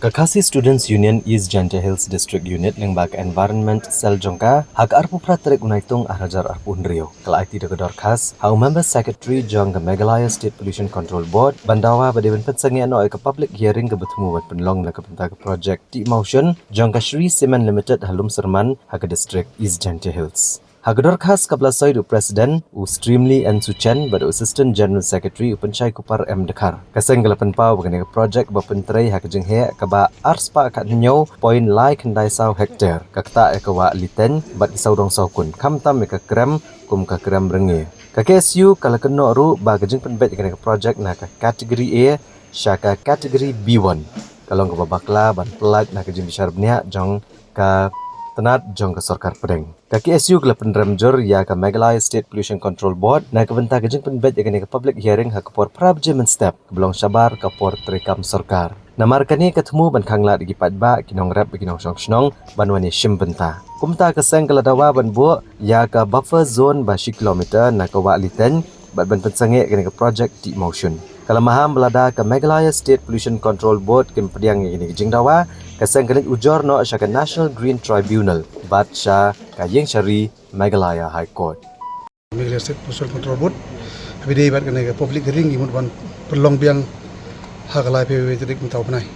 Kakasi Students Union East Janta Hills District Unit lengbak Environment Sel Jongka hak arpu pratrek unaitung arajar arpu unrio. Kala IT degador khas, hau member secretary Jong Meghalaya State Pollution Control Board bandawa badiban pensangi ano ke public hearing ke bertemu buat penlong nak ke project T-Motion Jongka Shri Cement Limited halum serman hak district East Janta Hills. Hagador khas kabla soidu Presiden u Streamly and Suchen bada Assistant General Secretary Upanchai Kupar M. Dekar. Kaseng galapan pau bagani projek bapentrai hak jenghe kaba arspa kat nyo point lai kendai sau hektar. Kakta ekawa liten bat saudong saukun. Kamtam eka krem kum ka krem renge. Ka KSU kala keno ru ba gajeng penbet gani projek na ka kategori A syaka kategori B1. Kalau ka babakla ban pelat na kajeng bisyar bnia jong ka tenat jong ke Sarkar Pedeng. Kaki SU ke penremjur ya ke Meghalaya State Pollution Control Board na ke bentang kejeng penbet ya ke public hearing hak por prabjemen step ke belong sabar ke por terekam Sarkar. Namarkani ketemu ban kangla di padba kinong rap kinong song ban wani shim benta. Kumta ke seng ke ladawa ban bu ya ke buffer zone ba 10 km na ke wa liten ban pensange ke project T-Motion. Kalau maham belada ke Meghalaya State Pollution Control Board ke pediang ini ke jingdawa kasang kelit ujor no asya ke National Green Tribunal batsha ka Yeng Shari Meghalaya High Court. Meghalaya State Pollution Control Board abi dei bat ke public hearing imut ban perlong biang hagalai PBB tidik mentau penai.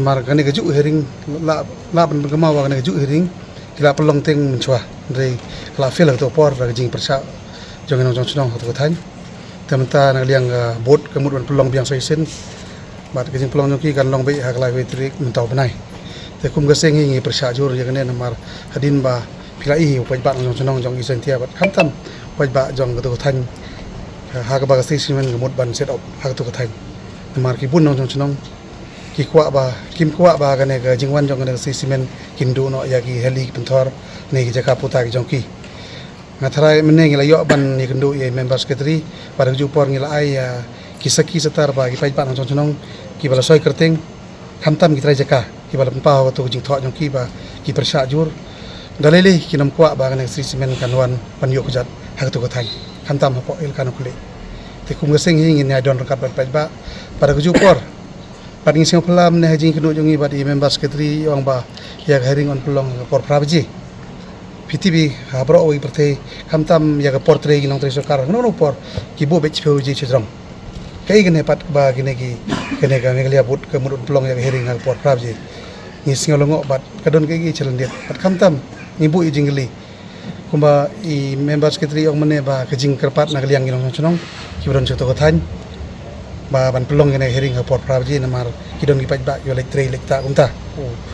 Namar kane keju hearing la ban bergema wa kane keju hearing kila perlong teng mencuah dari kala fil atau por ra jing persa jangan nong chong atau than temta nak liang boat kemud ban pelong biang soisen bat kejing pelong nyoki kan long bei hak lai vetrik mentau benai te kum gaseng hi persya jur ya kene namar hadin ba pilai upai ba nong chong jong isen tia bat khamtam upai ba jong tu than hak ba gasi simen kemud ban set up hak tu than namar ki bun nong chong ki kwa ba kim kwa ba kane ke jingwan jong kane simen kindu no ya ki heli pentor ne ki jaka puta ki jong ki ngathrai meneng la yo ban ni kendu ye member secretary pada jupor ngila ai kisaki setar ba ki pai pa nong chong ki bala soi kerteng khamtam ki trai jaka ki bala pa to jing tho jong ki ba ki persya jur dalele ki nam kwa ba kan sri semen kanwan pan yo kujat hak to ko thai khamtam hapo il kan kule te kum gaseng hi ngin ai don rakat pai ba pada jupor pada ngi sing pelam ne jing kendu jong ba di member secretary yang ba ya hearing on pelong por prabaji PTB habro oi pertei kamtam ya ke portrait ginong tre sokar no por ki bo bech peuji chedrong kai gene pat ba gene ki gene ka Meghalaya but ke mudut pelong ya hearing hal por pravji ni singolongo bat kadon kai gi chelen dia pat kamtam ni bu jingli kumba I member secretary ong mene ba ke jing kerpat na liang ginong chonong ki bron choto ko than ba ban pelong gene hearing hal por pravji namar kidon ki pat ba yo lek tre lek ta kumta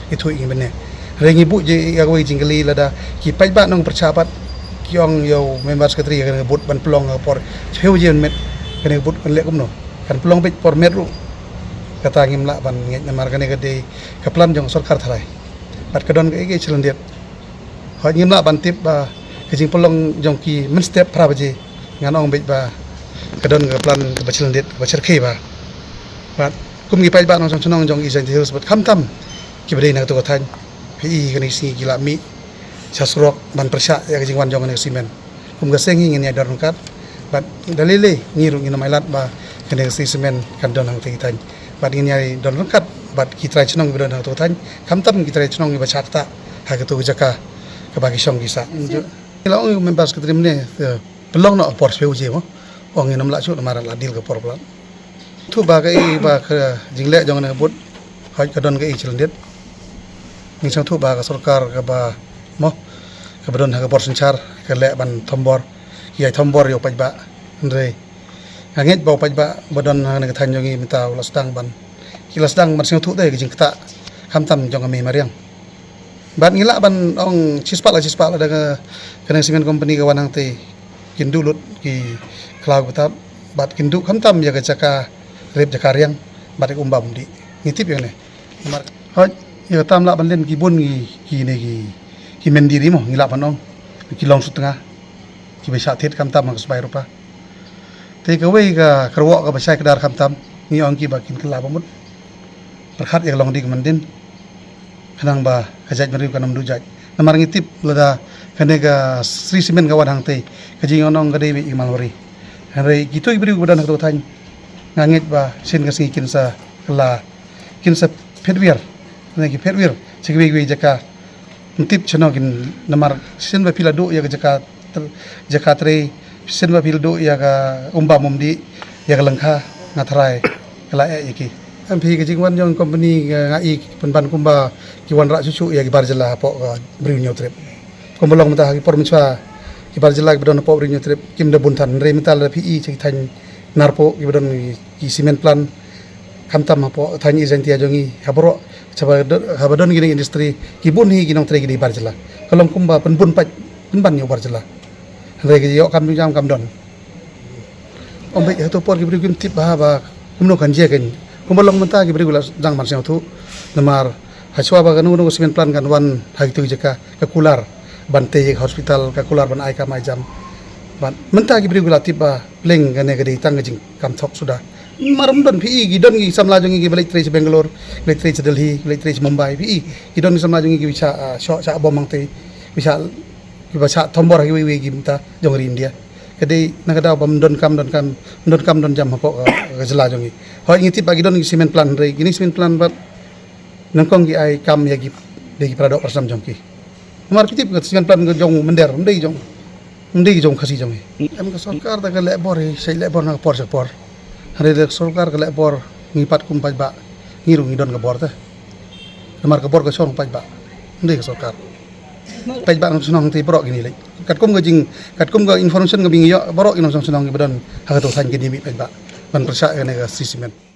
itu ingin bene rengi bu je agoi jingli lada ki pai ba nong percapat kyong yo member secretary kan but ban pelong por cheu je met kan but kan lek kumno kan pelong bet por met ru kata ngim la ban nge namar kan gede kaplan jong sarkar tharai bat kadon ge chelen det ha ngim la ban tip ba ke jing pelong jong ki men step pra baje ngan ong bet ba kadon kaplan ba chelen det ba cherkhe ba bat kum gi pai ba nong chong jong East Janta Hills bat khamtam ki bade na to ko than PI kani si gila mi sasrok ban persya ya jingwan jong ne simen kum gaseng ngin ya dorong kat bat dalile ngiru ngin mailat ba kani si simen kan don hang tan bat ngin ya dorong kat bat kitrai chnong bidon hang to tan kamtam kitrai chnong ba chakta ha ke to jaka ke bagi song gisa ila ong members ke trimne pelong no por seu je mo ong ngin la chu maran la dil ke por plan tu ba ke jingle jong ne but ha ke don ke childet ni sang thu ba ka sarkar ka ba mo ka badon ha ka bor sanchar ka le ban thombor ki ai thombor yo paj ba andre nganget ba paj ba badon ha ka than jongi minta lasdang ban ki lasdang man sang thu dai ki jing kata khamtam jong me mariang ban ngila ban ong chispa la da ka simen company ka wanang te kindulut ki klau betap bat kindu khamtam ya ka jaka rep jaka riang bat umbam di ngitip yang ne mar hoj ya tam la ban len ki bon ki ne ki mendiri mo ngila panong ki long sutengah ki besa thet kam tam ka sbai rupa te ka wei ka kerwo ka basai kedar kam tam ni ong ki bakin kala pamut perkhat ya long di mandin kanang ba kajaj mari kanam du jaj namar ngitip lada kane ka Sri Semen kawan hang te ka jing onong ka dewi imalori hare gitu ibri badan ka to than ngangit ba sin ka singikin sa kala kin sa Fedwir ne ki Fedwir sikwi jaka tip chano kin namar sen ba pila do ya jaka tre sen ba pila do ya ka mumdi ya ka langkha ngathrai kala iki ampi ke jingwan jong company ngai penban kumba ki wan ra susu ya ki barjala po brinyo trip kombolong mata ki pormichwa ki barjala ki bedon po brinyo trip kim da buntan re metal pi chi than narpo ki bedon ki cement plan kamtam po than izentia jongi habro habadon gini industri ki bun hi ginong tre gini barjala kolom kumba penbun penban yo barjala re ki yo kam jam kam don ombe to por ki brin tip ba kumno kan je kan kumbalong menta ki beri gula jang mar tu namar haswa ba kanu no semen plan kan wan hagi tu jeka ka kular bante hospital ka kular ban ai ka mai jam ban menta ki beri gula tiba pleng gane gadi tang jing kam thok sudah marum don pi gi don gi samla jongi gi balik tre Bangalore balik tre Delhi balik tre Mumbai pi gi don samla jongi gi bisa sha bom mang te bisa gi bisa thombor gi wi gi mta jong India kadai nagadaw bam don kam don jam hapo ka jela jongi ho ingiti bagi don cement plan re gini cement plan bat nangkong gi ai kam ya gi de prado persam jongki mar pitip ka cement plan jong mender mendei jong khasi jongi em ka sarkar ta ka lebor sei lebor na por por hare le sarkar ka lebor ngipat kum paj ba ngiru ngidon ka bor ta mar ka bor ka song paj ba mendei ka sarkar paj ba nang sunong ti pro gini le kat kum ga information ga bingi yo borok inong sunong gi bedon ha to than gini mi paj ba ban persa ga ne ga simen